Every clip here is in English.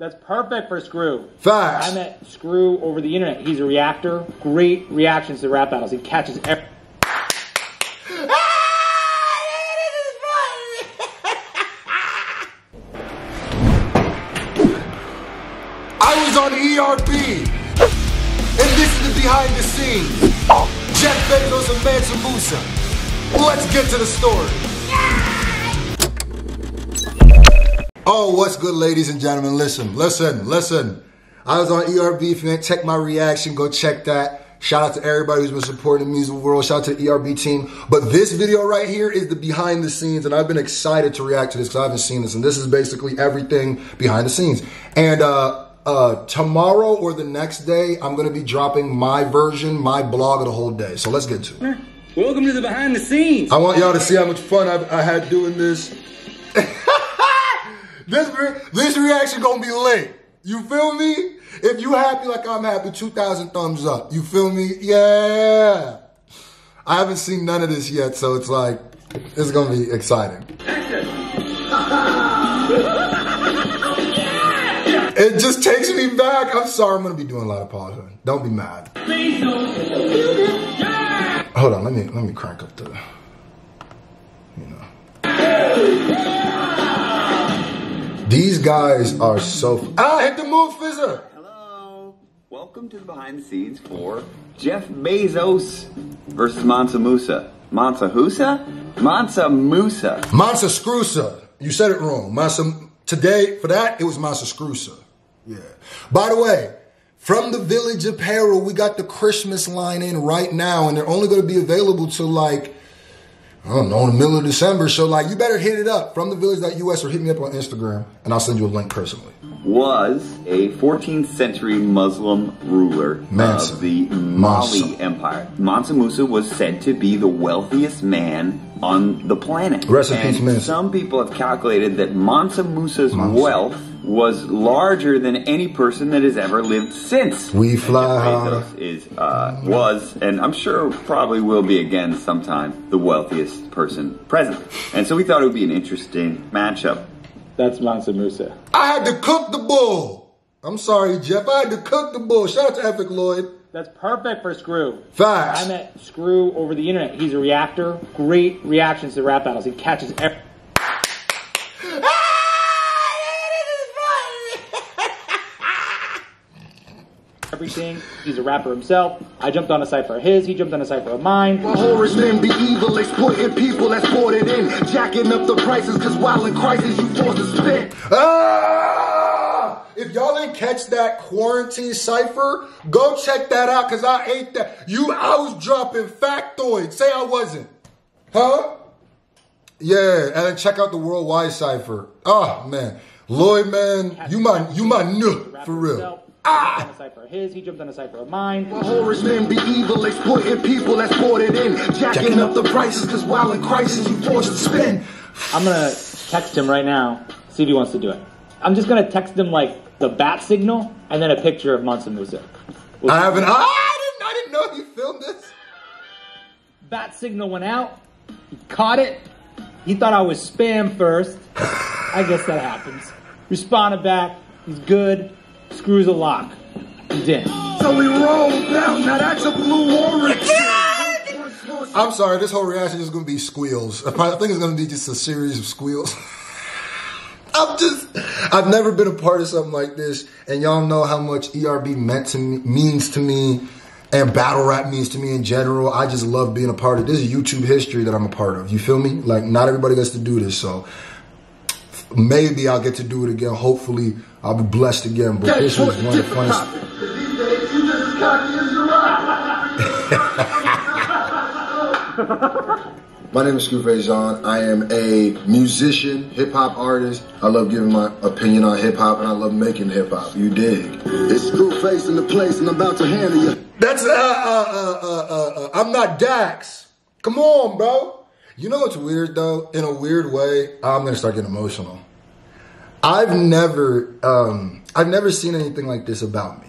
That's perfect for Screw. Facts. I met Screw over the internet. He's a reactor. Great reactions to rap battles. He catches every... I was on ERB, and this is the behind the scenes. Jeff Bezos and Mansa Musa. Let's get to the story. Oh, what's good, ladies and gentlemen? Listen. I was on ERB. If you didn't check my reaction, go check that. Shout out to everybody who's been supporting the music world. Shout out to the ERB team. But this video right here is the behind the scenes, and I've been excited to react to this because I haven't seen this. And this is basically everything behind the scenes. And tomorrow or the next day, I'm going to be dropping my version, my blog of the whole day. So let's get to it. Welcome to the behind the scenes. I want y'all to see how much fun I had doing this. This reaction gonna be lit. You feel me? If you happy like I'm happy, 2,000 thumbs up. You feel me? Yeah. I haven't seen none of this yet, so it's like, it's gonna be exciting. It just takes me back. I'm sorry, I'm gonna be doing a lot of pausing. Don't be mad. Hold on, let me crank up the, you know. These guys are so, hit the move, Fizzer. Hello. Welcome to the behind the scenes for Jeff Bezos versus Mansa Musa. Mansa Musa? Mansa Musa. Mansa Scrusa. You said it wrong. Today, for that, it was Mansa Scrusa. Yeah. By the way, from the Village Apparel, we got the Christmas line in right now, and they're only going to be available till like, I don't know, in the middle of December. So like, you better hit it up from thevillage.us or hit me up on Instagram, and I'll send you a link personally. Was a 14th century Muslim ruler Mansa. of the Mali Empire. Mansa Musa was said to be the wealthiest man on the planet. Rest in peace, Mansa. Some people have calculated that Mansa Musa's wealth was larger than any person that has ever lived since. We fly high. Bezos was, and I'm sure probably will be again sometime, the wealthiest person present. And so we thought it would be an interesting matchup. That's Mansa Musa. I had to cook the bull. I'm sorry, Jeff. I had to cook the bull. Shout out to Epic Lloyd. That's perfect for Screw. Facts. I met Screw over the internet. He's a reactor. Great reactions to rap battles. He catches everything. He's a rapper himself. I jumped on a cypher of his. He jumped on a cypher of mine. Horrors men be evil, exploiting people that's bought it in, jacking up the prices because while in crisis you forced to spend. If y'all didn't catch that quarantine cipher, go check that out because I ate that. I was dropping factoids. Say I wasn't. Huh? Yeah, and then check out the worldwide cipher. Oh man, Lloyd, man, you my new for real. He jumped on a cypher of his. He jumped on a cypher of mine. Horrors men be evil, exploiting people that's bought it in, jacking up the prices because while in crisis you forced to spend. I'm gonna text him right now. See if he wants to do it. I'm just gonna text him like the bat signal and then a picture of Mansa Musa. I didn't know he filmed this. Bat signal went out. He caught it. He thought I was spam first. I guess that happens. Responded back. He's good. Screws a lock. He's in. So we rolled out. Now that's a blue orange. I'm sorry, this whole reaction is going to be squeals. I think it's going to be just a series of squeals. I've never been a part of something like this, and y'all know how much ERB means to me, and battle rap means to me in general. I just love being a part of this. This is YouTube history that I'm a part of. You feel me? Like, not everybody gets to do this, so maybe I'll get to do it again. Hopefully, I'll be blessed again. But this was one of the funnest. My name is Scru. I am a musician, hip-hop artist. I love giving my opinion on hip-hop, and I love making hip-hop. You dig? It's Screwface in the place, and I'm about to handle you. That's, I'm not Dax. Come on, bro. You know what's weird, though? In a weird way, I'm going to start getting emotional. I've never seen anything like this about me.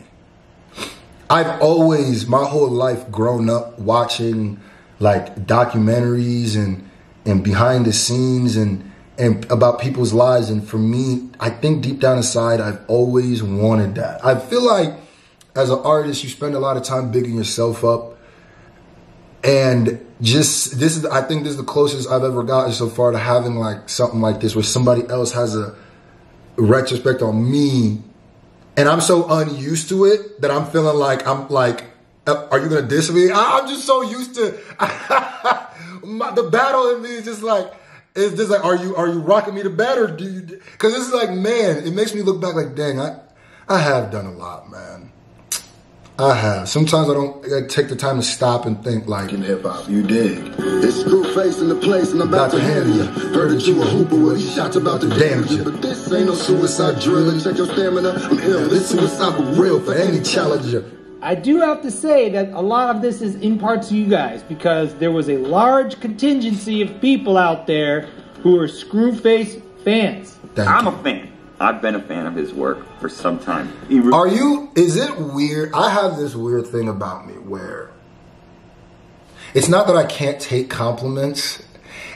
I've always, my whole life, grown up watching like documentaries and behind the scenes and and about people's lives. And for me, I think deep down inside, I've always wanted that. I feel like as an artist, you spend a lot of time bigging yourself up. And just, I think this is the closest I've ever gotten so far to having like something like this where somebody else has a retrospect on me. And I'm so unused to it that I'm feeling like, are you going to diss me? I'm just so used to the battle in me is just like, it's just like, are you rocking me to bed or do you? Because this is like, man, it makes me look back like, dang, I have done a lot, man. I have. Sometimes I take the time to stop and think like. In hip hop, you dig. It's Screw face in the place and I'm about to handle you. Heard that you a hooper with these shots about to damage you. But this ain't no suicide drill and check your stamina. I'm ill. This suicide for real for any challenger. I do have to say that a lot of this is in part to you guys because there was a large contingency of people out there who are Screwface fans. I'm a fan. I've been a fan of his work for some time. Are you? Is it weird? I have this weird thing about me where it's not that I can't take compliments.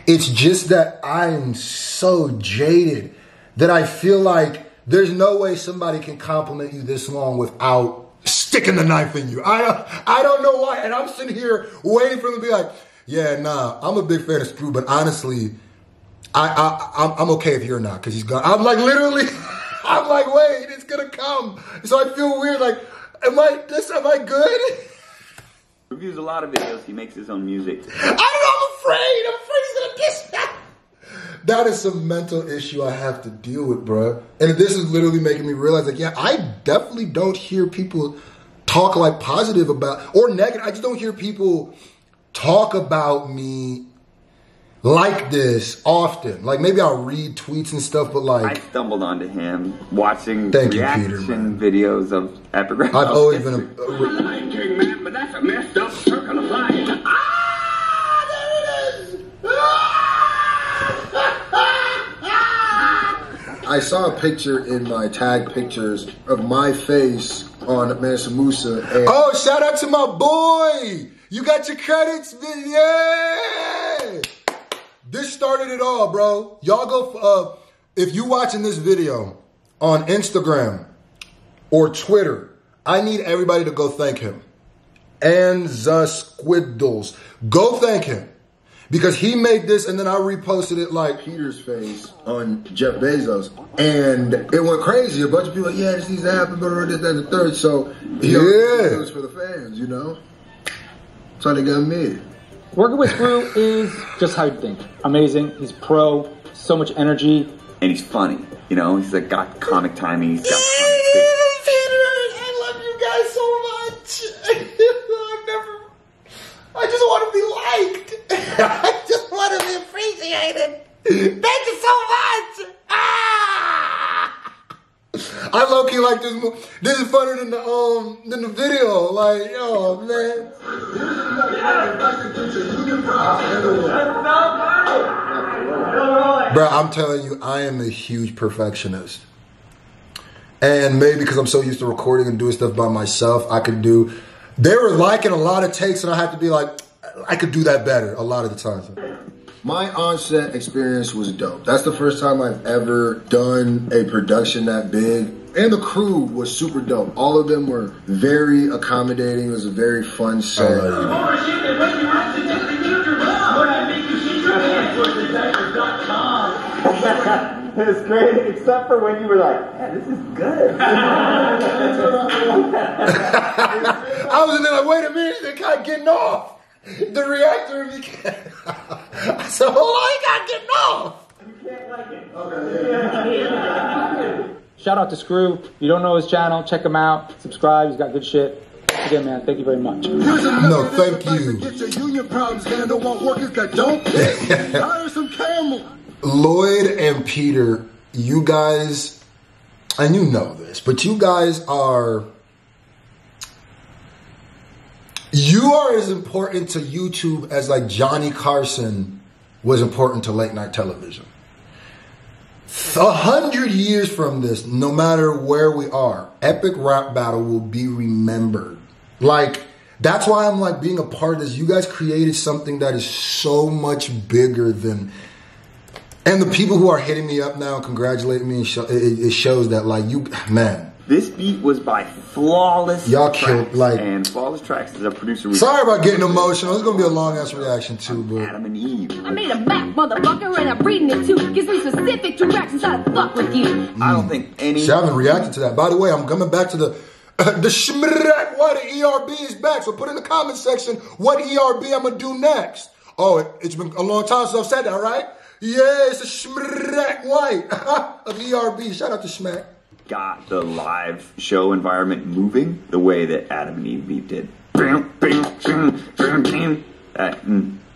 It's just that I'm so jaded that I feel like there's no way somebody can compliment you this long without sticking the knife in you. I don't know why. And I'm sitting here waiting for them to be like, yeah, nah, I'm a big fan of Screw, but honestly, I'm okay if you're not, because he's gone. I'm like, literally, I'm like, wait, it's gonna come. So I feel weird, like, am I good? Reviews a lot of videos, he makes his own music. I'm afraid he's gonna diss that. That is some mental issue I have to deal with, bro. And this is literally making me realize, like, yeah, I definitely don't hear people talk like positive about, or negative. I just don't hear people talk about me like this often. Like maybe I'll read tweets and stuff, but like I stumbled onto him watching Peter, reaction videos of Epigraph. I've always been man, but that's a messed up circle of life. there it is. I saw a picture in my tag pictures of my face on Mansa Musa. And oh, shout out to my boy! You got your credits, yeah! This started it all, bro. Y'all go, if you watching this video on Instagram or Twitter, I need everybody to go thank him. And the Squiddles. Go thank him. Because he made this and then I reposted it like Peter's face on Jeff Bezos. And it went crazy. A bunch of people like, yeah, this needs to happen, but this, that, and the third. So, yeah. It was for the fans, you know? That's how they got me. Working with Screw is just how you think. Amazing. He's pro. So much energy. And he's funny. You know, he's like got comic timing. He's got funny Peter, I love you guys so much. I just want to be liked. I just want to be appreciated. Thank you so much. I low-key like this movie. This is funnier than the video. Like, oh man. Bro, I'm telling you, I am a huge perfectionist. And maybe because I'm so used to recording and doing stuff by myself, I could do. They were liking a lot of takes, and I have to be like, I could do that better a lot of the times. My on-set experience was dope. That's the first time I've ever done a production that big. And the crew was super dope. All of them were very accommodating. It was a very fun set. It was great, except for when you were like, yeah, this is good. I was in there like, wait a minute, they're kind of getting off. The reactor of me. I said, oh, I got getting off. You can't like it. Okay. Shout out to Screw. If you don't know his channel, check him out. Subscribe. He's got good shit. Again, man, thank you very much. No, thank you. Get your union problems handled while workers got don't hire some camel. Lloyd and Peter, you guys, and you know this, but you guys are. You are as important to YouTube as like Johnny Carson was important to late night television. 100 years from this, no matter where we are, Epic Rap Battle will be remembered. Like, that's why I'm like being a part of this. You guys created something that is so much bigger than And the people who are hitting me up now, congratulating me, it shows that, like, you, man. This beat was by Flawless Y'all Tracks. killed, like. And Flawless Tracks is a producer. Sorry about getting emotional. It's going to be a long-ass reaction, too, but. Adam and Eve. I made a map, motherfucker, and I'm reading it too. Gives me specific directions how to fuck with you. I don't think any. See, I haven't reacted to that. By the way, I'm coming back to the Schmrak. Why the ERB is back. So put in the comment section what ERB I'm going to do next. Oh, it's been a long time since I've said that, right? Yeah, it's the Schmrak White of ERB. Shout out to Schmack. Got the live show environment moving the way that Adam and Eve beat did.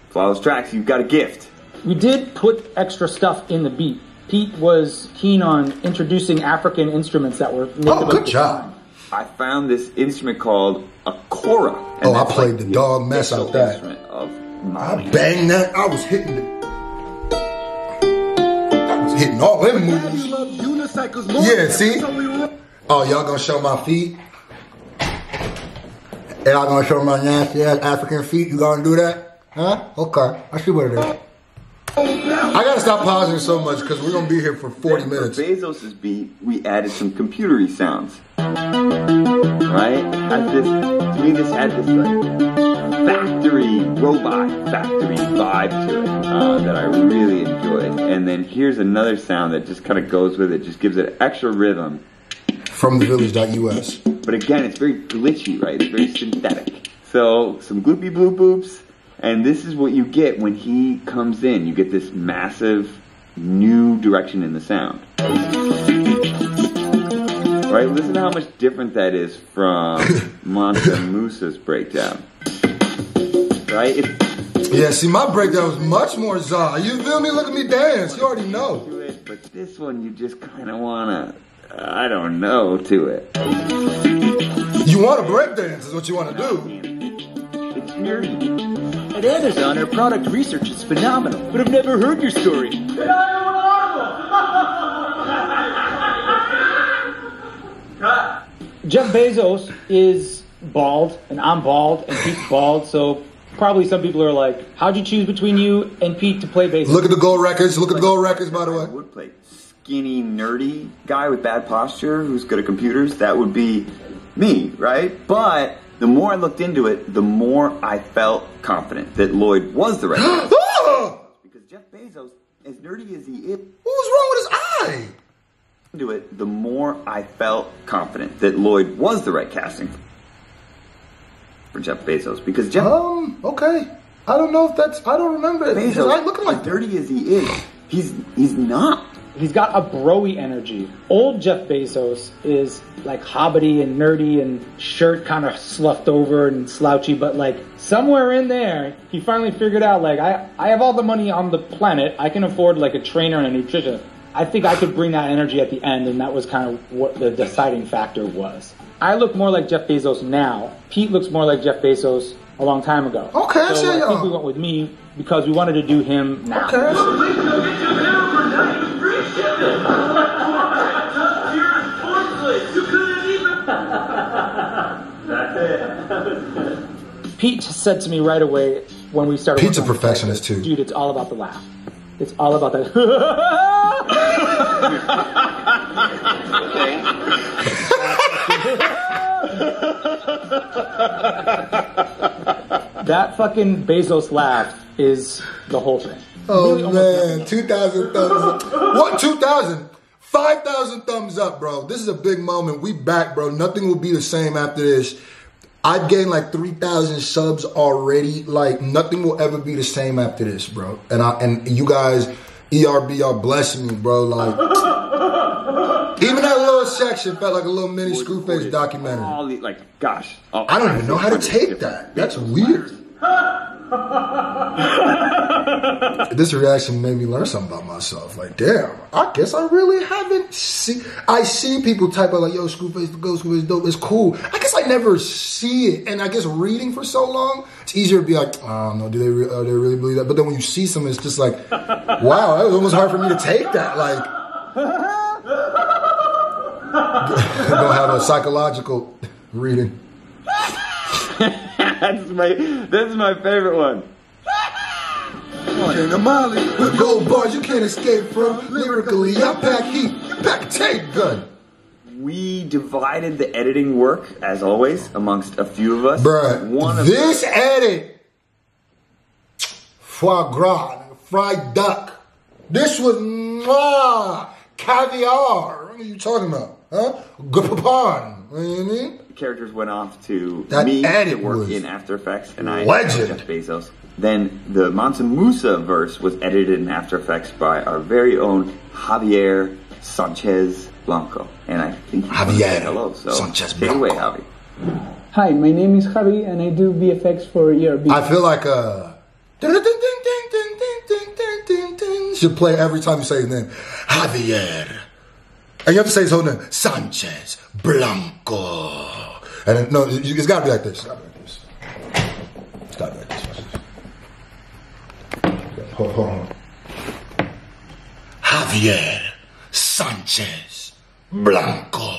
Flawless Tracks, you've got a gift. We did put extra stuff in the beat. Pete was keen on introducing African instruments that were native. Oh, good job. I found this instrument called a kora. Oh, I played the dog mess out that. I banged that. I was hitting it. Hitting all them moves. Yeah, see? Oh, y'all gonna show my feet? And y'all gonna show my nasty ass African feet? You gonna do that? Huh? Okay. I see what it is. I gotta stop pausing so much because we're gonna be here for 40 minutes. For Bezos' beat, we added some computery sounds. Right? To me, this had this like robot factory vibe to it that I really enjoyed. And then here's another sound that just kind of goes with it, just gives it extra rhythm. From thevillage.us. But again, it's very glitchy, right? It's very synthetic. So some gloopy bloop boops, and this is what you get when he comes in. You get this massive new direction in the sound. Right? Listen to how much different that is from Mansa Musa's breakdown. Right? Yeah, see, my breakdown was much more za. You feel me? Look at me dance. You already know. But this one, you just kind of want to, I don't know, to it. You want to breakdance is what you want to do. It's nerdy. At Amazon, our product research is phenomenal, but I've never heard your story. Jeff Bezos is bald, and I'm bald, and Pete's bald, so probably some people are like, how'd you choose between you and Pete to play Bezos? Look at the gold records. Look at the gold records, by the way. Would play skinny, nerdy guy with bad posture who's good at computers. That would be me, right? But the more I looked into it, the more I felt confident that Lloyd was the right guy. Because Jeff Bezos, as nerdy as he is, what was wrong with his eye? Into it, the more I felt confident that Lloyd was the right casting for Jeff Bezos. Because Jeff... okay. I don't know if that's... I don't remember it. Bezos, I looking like as dirty as he is, he's not. He's got a bro-y energy. Old Jeff Bezos is like hobbity and nerdy and shirt kind of sloughed over and slouchy, but like somewhere in there, he finally figured out like, I have all the money on the planet. I can afford like a trainer and a nutritionist. I think I could bring that energy at the end, and that was kind of what the deciding factor was. I look more like Jeff Bezos now. Pete looks more like Jeff Bezos a long time ago. Okay, I think we went with me because we wanted to do him now. Okay. Pete said to me right away when we started. Pete's a perfectionist too. Dude, it's all about the laugh. It's all about that. That fucking Bezos laugh is the whole thing. Oh really, man, 2,000 thumbs up. What, 2,000? 5,000 thumbs up, bro. This is a big moment. We back, bro. Nothing will be the same after this. I've gained like 3,000 subs already. Like nothing will ever be the same after this, bro. And you guys, ERB, y'all blessing me, bro. Like even that little section felt like a little mini Screwface documentary. Gosh, I don't even know how to take that. That's weird. This reaction made me learn something about myself. Like, damn, I guess I really haven't seen. I see people type out like, "Yo, Screwface, the ghost Screwface dope." It's cool. I guess I never see it, and I guess reading for so long, it's easier to be like, "I don't know, do they really believe that?" But then when you see something, it's just like, "Wow, that was almost hard for me to take that." Like, go have a psychological reading. That's my favorite one. one. And a Molly With gold bars you can't escape from. Lyrically, I pack heat, pack a tape gun. We divided the editing work, as always, amongst a few of us. Bruh, this edit, foie gras, fried duck. This was caviar. What are you talking about? Huh? Gupapon. You know what I mean? Characters went off to That me to edit work was in After Effects, and I legend. Jeff Bezos. Then the Mansa Musa verse was edited in After Effects by our very own Javier Sanchez Blanco, and I think he wants to say hello. So Sanchez take it away, Blanco. Javi. Hi, my name is Javi, and I do VFX for ERB. I feel like should play every time you say his name. Javier. And you have to say his whole name. Sanchez Blanco. And then, no, it's gotta be like this. It's gotta be like this. It's gotta be like this. Hold on. Javier Sanchez Blanco.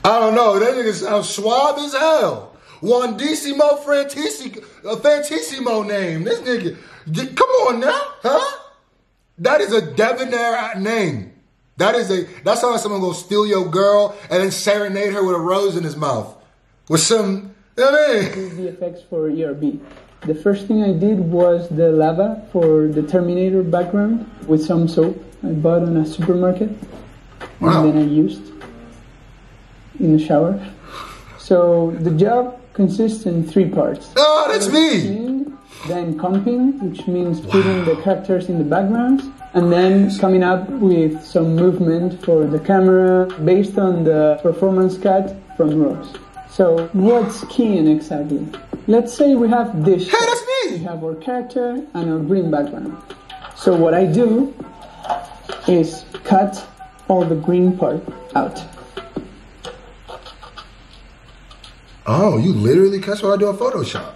I don't know. That nigga sounds suave as hell. Juandissimo Fantissimo name. This nigga. Come on now, huh? That is a debonair name. That's how like someone gonna steal your girl and then serenade her with a rose in his mouth. With some, you know what I mean? VFX for ERB. The first thing I did was the lava for the Terminator background with some soap I bought in a supermarket. Wow. And then I used in the shower. So the job consists in 3 parts. Oh, that's me! Scene, then comping, which means putting the characters in the backgrounds, and then coming up with some movement for the camera based on the performance cut from Rose. So what's keying exactly? Let's say we have this shot. Hey, that's me! We have our character and our green background. So what I do is cut all the green part out. Oh, you literally catch what I do in Photoshop.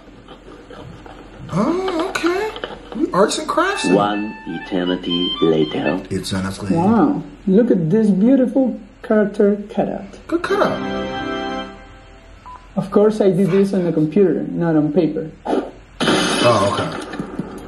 Oh, okay. We arts and crafts. One eternity later. It's honestly. Wow, look at this beautiful character cutout. Good cutout. Of course I did this on the computer, not on paper. Oh, okay.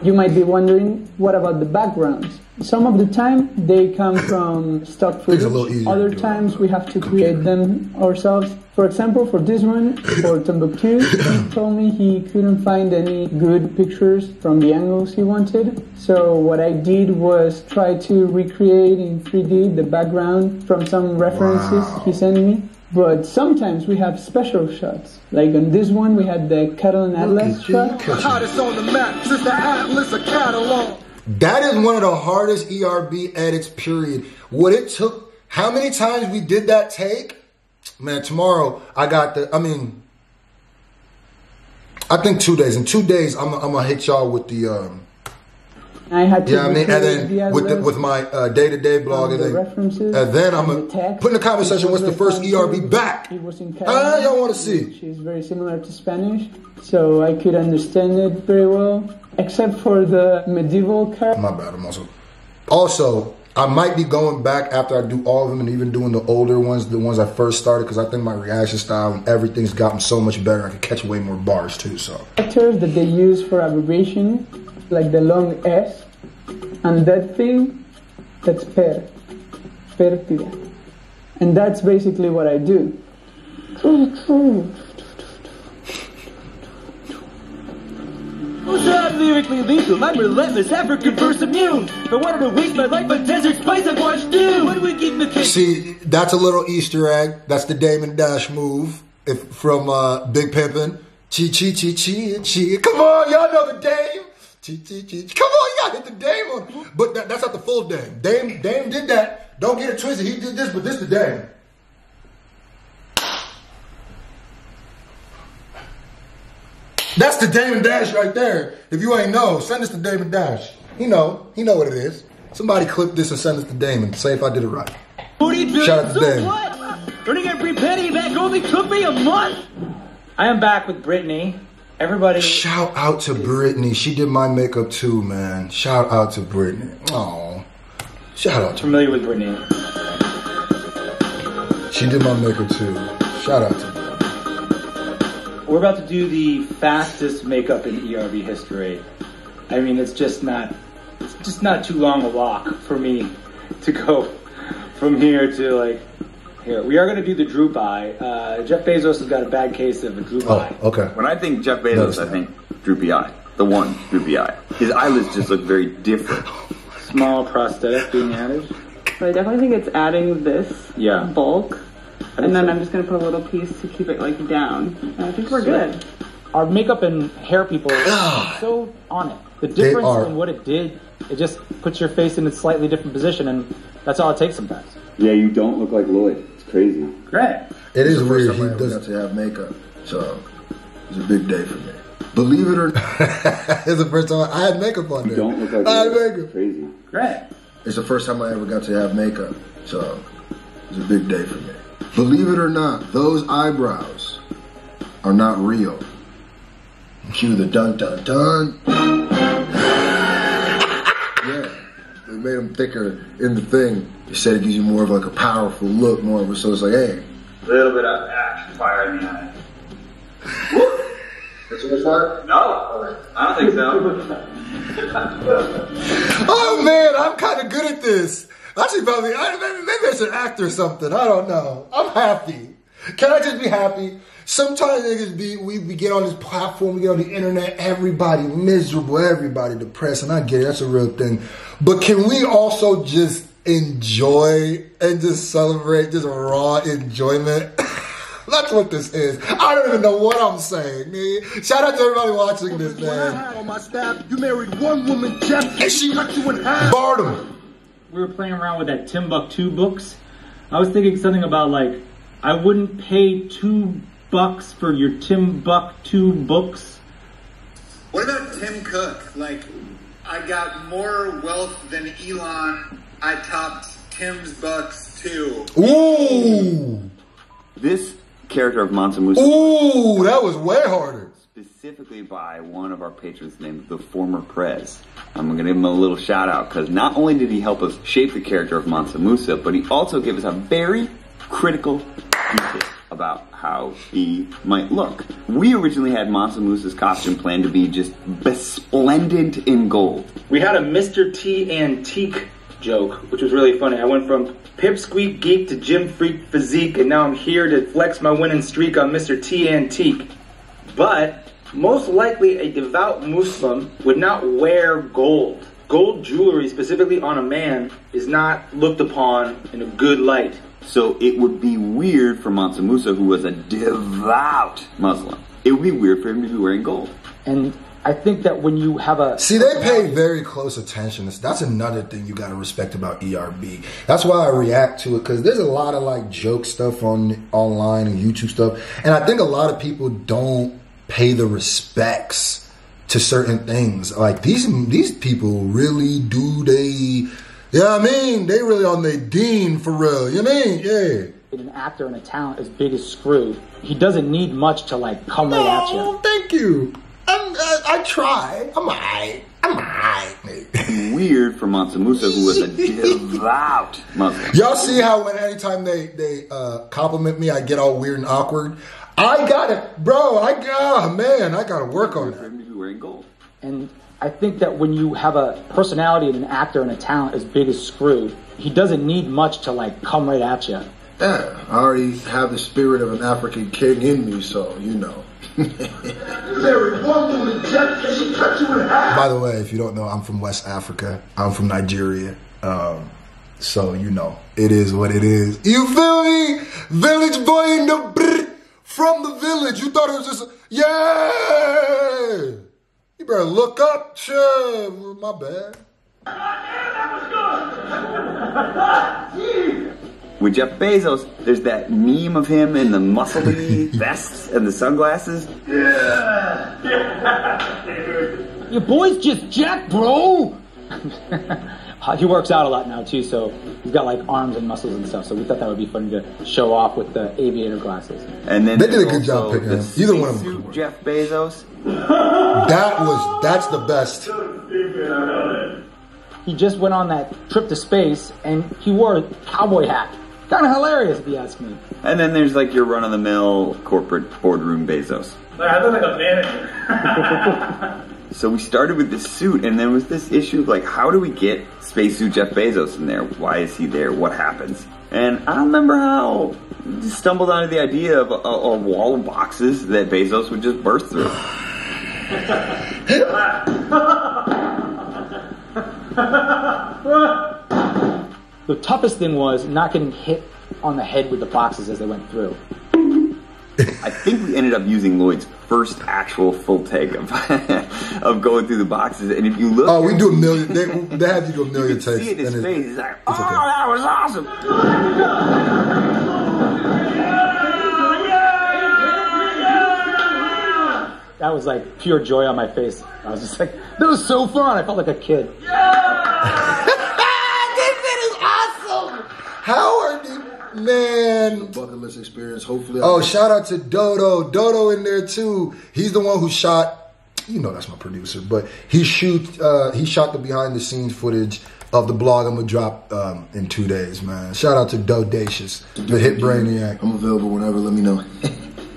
You might be wondering, what about the backgrounds? Some of the time they come from stock footage. Other times we have to create them ourselves. For example, for this one, for Timbuktu, he told me he couldn't find any good pictures from the angles he wanted. So what I did was try to recreate in 3D the background from some references he sent me. But sometimes we have special shots. Like on this one, we had the Catalan Atlas shot. Hottest on the map, since the Atlas a catalog. That is one of the hardest ERB edits, period. What it took, how many times we did that take? Man, tomorrow I got I think 2 days. In 2 days, I'm gonna hit y'all with the, I had to and then with my day-to-day blog, and then I'm gonna put in the comment section what's the first ERB back. It was in y'all want to see? Which is very similar to Spanish, so I could understand it very well, except for the medieval character. My bad. I'm also I might be going back after I do all of them and even doing the older ones, the ones I first started, because I think my reaction style and everything's gotten so much better. I can catch way more bars too. So characters that they use for abbreviation, like the long S, and that thing, that's pérdida. And that's basically what I do. Who's not lyrically lethal? I'm relentless, African verse immune. I wanted to waste my life on desert spice I watched do. What do we give the see, that's a little Easter egg. That's the Damon Dash move from Big Pimpin'. Chi. Come on, y'all know the Dame. Come on, y'all hit the Dame on. But that's not the full Dame. Dame did that. Don't get it twisted. He did this, but this the Dame. That's the Damon Dash right there. If you ain't know, send us to Damon Dash. He know what it is. Somebody clip this and send us to Damon. Say if I did it right. Shout out to Damon. What? Earning every penny back only took me a month. I am back with Brittany. Everybody. Shout out to Brittany. She did my makeup too, man. Shout out to Brittany. Oh, shout out to familiar with Brittany. She did my makeup too. Shout out to her. We're about to do the fastest makeup in ERB history. I mean, it's just not too long a walk for me to go from here to like here. We are going to do the droop eye. Jeff Bezos has got a bad case of a droop eye. Okay. When I think Jeff Bezos, I think droopy eye. The one droopy eye. His eyelids just look very different. Small prosthetic being added. So I definitely think it's adding this bulk. And then I'm just going to put a little piece to keep it like down. And I think we're good. Our makeup and hair people are so on it. The difference in what it did, it just puts your face in a slightly different position, and that's all it takes sometimes. Yeah, you don't look like Lloyd. It's crazy. Great. It is weird. He doesn't have makeup, so it's a big day for me. Believe it or not, it's the first time I had makeup on there. You don't look like I had Lloyd. makeup. Crazy. Great. it's the first time I ever got to have makeup, so it's a big day for me. Believe it or not, those eyebrows are not real. Cue the dun dun dun. Yeah, they made them thicker in the thing. They said it gives you more of like a powerful look, more of a, so it's like, hey. A little bit of action fire in the eye. That's what it's like? No, I don't think so. Oh man, I'm kind of good at this. Actually, probably, maybe I should act or something. I don't know. I'm happy. Can I just be happy? Sometimes niggas we get on this platform, we get on the internet, everybody miserable, everybody depressed, and I get it, that's a real thing. But can we also just enjoy and just celebrate, just raw enjoyment? That's what this is. I don't even know what I'm saying, man. Shout out to everybody watching this, man. On my staff, you married one woman, Jeff, and she cut you in half. Barnum. We were playing around with that Timbuktu books. I was thinking something about like, I wouldn't pay $2 for your Timbuktu books. What about Tim Cook? Like, I got more wealth than Elon. I topped Tim's bucks too. Ooh. This character of Mansa Musa. Ooh, that was way harder. Specifically by one of our patrons named the former Prez. I'm going to give him a little shout out because not only did he help us shape the character of Mansa Musa, but he also gave us a very critical detail about how he might look. We originally had Mansa Musa's costume planned to be just besplendent in gold. We had a Mr. T antique joke, which was really funny. I went from pipsqueak geek to gym freak physique, and now I'm here to flex my winning streak on Mr. T antique. But most likely a devout Muslim would not wear gold. Gold jewelry, specifically on a man, is not looked upon in a good light. So it would be weird for Mansa Musa, who was a devout Muslim. It would be weird for him to be wearing gold. And I think that when you have a... See, they pay very close attention. That's another thing you got to respect about ERB. That's why I react to it, because there's a lot of like joke stuff online and YouTube stuff. And I think a lot of people don't pay the respects to certain things. Like these people really do yeah, I mean, they really on their dean for real. You know what I mean? Yeah. An actor and a talent as big as Scru, he doesn't need much to like come right at you. Oh, thank you. I tried. I'm alright, mate. Weird for Mansa Musa, who was a devout Muslim. Y'all see how anytime they compliment me, I get all weird and awkward? I got it, bro. I gotta work on that. Wearing gold. And I think that when you have a personality and an actor and a talent as big as Scru, he doesn't need much to like come right at you. Yeah, I already have the spirit of an African king in me, so you know. By the way, if you don't know, I'm from West Africa. I'm from Nigeria. So, you know, it is what it is. You feel me? Village boy in the from the village. You thought it was just, yeah. You better look up. Sure, my bad. With Jeff Bezos, there's that meme of him in the muscly vests and the sunglasses. Yeah. Your boy's just jacked, bro. He works out a lot now too, so he's got like arms and muscles and stuff. So we thought that would be funny to show off with the aviator glasses. And then they did a good job picking him. Either one of them. Jeff Bezos. That's the best. He just went on that trip to space and he wore a cowboy hat. Kind of hilarious, if you ask me. And then there's like your run-of-the-mill corporate boardroom Bezos. I look like a manager. So we started with this suit, and then with this issue of like, how do we get Spacesuit Jeff Bezos in there? Why is he there? What happens? And I don't remember how we just stumbled onto the idea of a wall of boxes that Bezos would just burst through. The toughest thing was not getting hit on the head with the boxes as they went through. I think we ended up using Lloyd's first actual full take of of going through the boxes, and if you look, we do a million. They have to do a million takes. See it in his face. He's like, "Oh, okay. that was awesome!" That was like pure joy on my face. I was just like, that was so fun. I felt like a kid. This is awesome. Howard, man. Bucket list experience. Hopefully. Shout out to Dodo. Dodo in there too. He's the one who shot. You know that's my producer, but he shot the behind the scenes footage of the blog I'm gonna drop in 2 days, man. Shout out to Dodacious, the hit Brainiac. I'm available whenever. Let me know.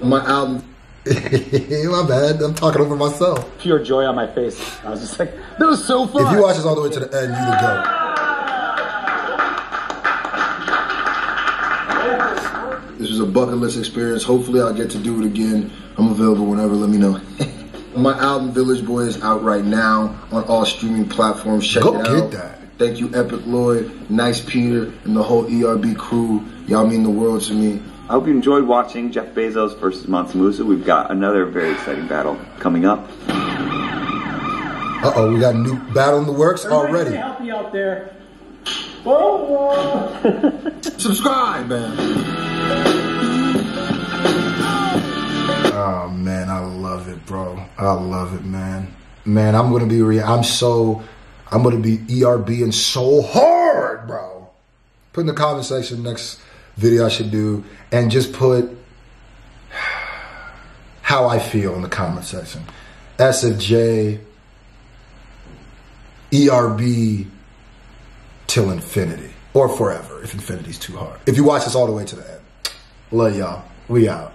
My album. My bad. I'm talking over myself. Pure joy on my face. I was just like, that was so fun. If you watch this all the way to the end, you the GOAT. This was a bucket list experience. Hopefully I'll get to do it again. I'm available whenever. Let me know. My album Village Boy is out right now on all streaming platforms. Check it out. Go get that. Thank you, Epic Lloyd, Nice Peter, and the whole ERB crew. Y'all mean the world to me. I hope you enjoyed watching Jeff Bezos versus Mansa Musa. We've got another very exciting battle coming up. We got a new battle in the works already. Stay healthy out there. Whoa. Subscribe, man. Oh man, I love it, bro. I love it, man. Man, I'm gonna be ERBing so hard, bro. Put in the comment section next video I should do, and just put how I feel in the comment section. SFJ ERB till infinity or forever if infinity's too hard. If you watch this all the way to the end, love y'all. We out.